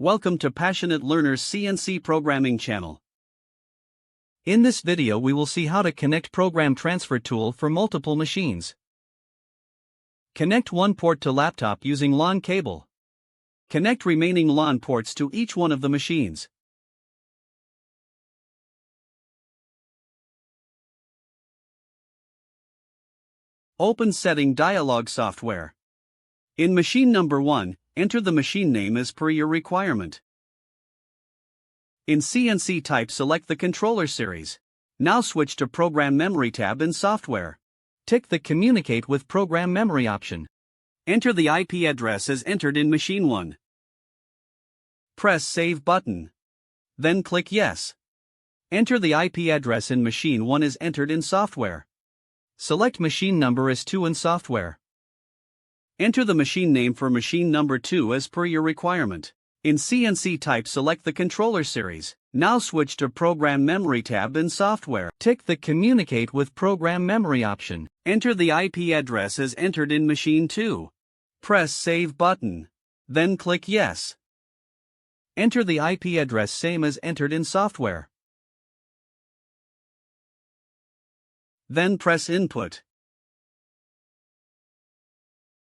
Welcome to Passionate Learners CNC Programming channel. In this video we will see how to connect program transfer tool for multiple machines. Connect one port to laptop using LAN cable. Connect remaining LAN ports to each one of the machines. Open Setting Dialog software. In machine number 1, enter the machine name as per your requirement. In CNC type, select the controller series. Now switch to Program Memory tab in Software. Tick the Communicate with Program Memory option. Enter the IP address as entered in machine 1. Press Save button. Then click Yes. Enter the IP address in machine 1 as entered in Software. Select machine number as 2 in Software. Enter the machine name for machine number 2 as per your requirement. In CNC type, select the controller series. Now switch to Program Memory tab in Software. Tick the Communicate with Program Memory option. Enter the IP address as entered in machine 2. Press Save button. Then click Yes. Enter the IP address same as entered in Software. Then press Input.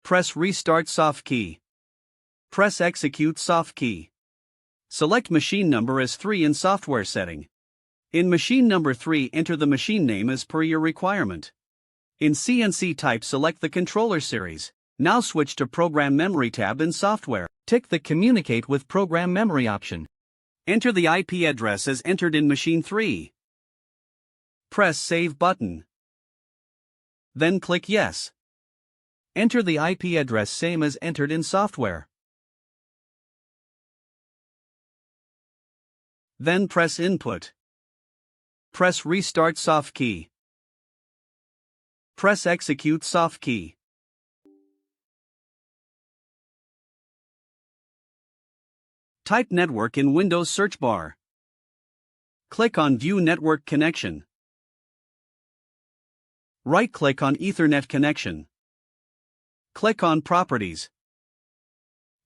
Press Restart soft key. Press Execute soft key. Select machine number as 3 in Software setting. In machine number 3, enter the machine name as per your requirement. In CNC type, select the controller series. Now switch to Program Memory tab in Software. Tick the Communicate with Program Memory option. Enter the IP address as entered in machine 3. Press Save button. Then click Yes. Enter the IP address same as entered in Software. Then press Input. Press Restart soft key. Press Execute soft key. Type Network in Windows search bar. Click on View Network Connection. Right-click on Ethernet connection. Click on Properties.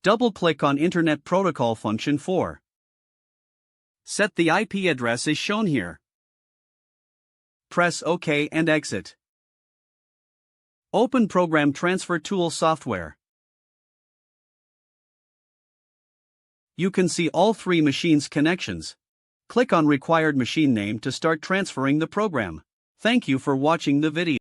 Double-click on Internet Protocol function 4. Set the IP address as shown here. Press OK and exit. Open Program Transfer Tool software. You can see all 3 machines' connections. Click on required machine name to start transferring the program. Thank you for watching the video.